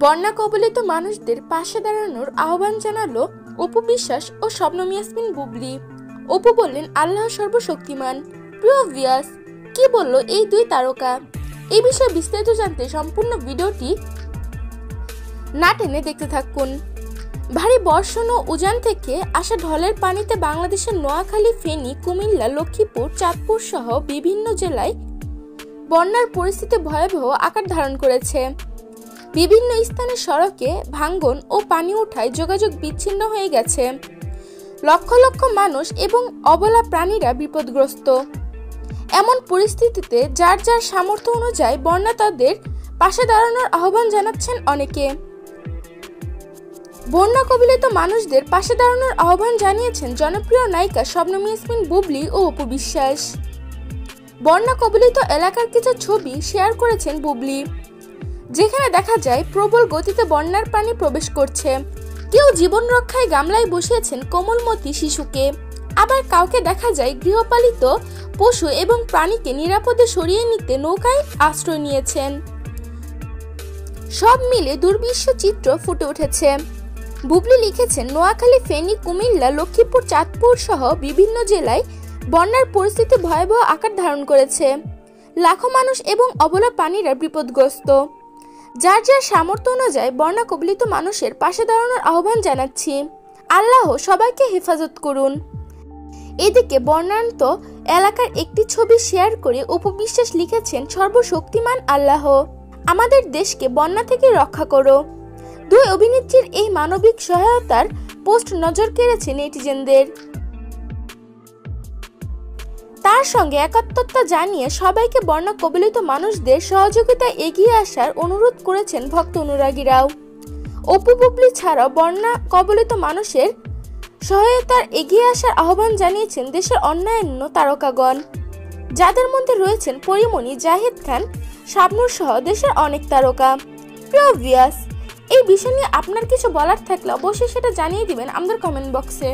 বন্যা কবলিত মানুষদের পাশে দাঁড়ানোর আহ্বান জানালো অপু বিশ্বাস ও শবনম ইয়াসমিন বুবলি। অপু বললেন, আল্লাহ সর্বশক্তিমান। প্রিয় ভিউয়ার্স, কি বললো এই দুই তারকা? এই বিষয়ে বিস্তারিত জানতে সম্পূর্ণ ভিডিওটি না টেনে দেখতে থাকুন। ভারী বর্ষণ ও উজান থেকে আসা ঢলের পানিতে বাংলাদেশের নোয়াখালী, ফেনী, কুমিল্লা, লক্ষ্মীপুর, চাঁদপুর সহ বিভিন্ন জেলায় বন্যার পরিস্থিতি ভয়াবহ আকার ধারণ করেছে। বিভিন্ন স্থানে সড়কে ভাঙ্গন ও পানি ওঠায় যোগাযোগ বিচ্ছিন্ন হয়ে গেছে। লক্ষ লক্ষ মানুষ এবং অবলা প্রাণীরা বিপদগ্রস্ত। এমন পরিস্থিতিতে যার যার সামর্থ্য অনুযায়ী বন্যাতাদের পাশে দাঁড়ানোর আহ্বান জানাচ্ছেন অনেকে। বন্যা কবলিত মানুষদের পাশে দাঁড়ানোর আহ্বান জানিয়েছেন জনপ্রিয় নায়িকা শবনম ইয়াসমিন বুবলি ও অপু বিশ্বাস। বন্যা কবলিত এলাকার কিছু ছবি শেয়ার করেছেন বুবলি, যেখানে দেখা যায় প্রবল গতিতে বন্যার পানি প্রবেশ করছে। কেউ জীবন রক্ষায় গামলায় বসিয়েছেন কোমলমতি শিশুকে, আবার কাউকে দেখা যায় গৃহপালিত পশু এবং প্রাণীকে নিরাপদে সরিয়ে নিতে নৌকায় আশ্রয় নিয়েছেন। সব মিলে দুর্বিশ্ব চিত্র ফুটে উঠেছে। বুবলি লিখেছেন, নোয়াখালী, ফেনী, কুমিল্লা, লক্ষ্মীপুর, চাঁদপুর সহ বিভিন্ন জেলায় বন্যার পরিস্থিতি ভয়াবহ আকার ধারণ করেছে। লাখো মানুষ এবং অবলা প্রাণীরা বিপদগ্রস্ত। যার যার সামর্থ্য অনুযায়ী বন্যা কবলিত মানুষের পাশে দাঁড়ানোর আহ্বান জানাচ্ছি। আল্লাহ সবাইকে হেফাজত করুন। এদিকে বন্যান্ত এলাকার একটি ছবি শেয়ার করে অপু বিশ্বাস লিখেছেন, সর্বশক্তিমান আল্লাহ, আমাদের দেশকে বন্যা থেকে রক্ষা করো। দুই অভিনেত্রীর এই মানবিক সহায়তার পোস্ট নজর কেড়েছে নেটিজেনদের। তার সঙ্গে একাত্মতা জানিয়ে সবাইকে বন্যা কবলিত মানুষদের সহযোগিতায় এগিয়ে আসার অনুরোধ করেছেন ভক্ত অনুরাগীরাও। অপু বুবলি ছাড়াও বন্যা কবলিত মানুষের সহায়তার এগিয়ে আসার আহ্বান জানিয়েছেন দেশের অন্যান্য তারকাগণ, যাদের মধ্যে রয়েছেন পরিমণি, জাহিদ খান, শাবনূর সহ দেশের অনেক তারকা। প্রিয় ভিউয়ার্স, এই বিষয় নিয়ে আপনার কিছু বলার থাকলে অবশ্যই সেটা জানিয়ে দিবেন আমাদের কমেন্ট বক্সে।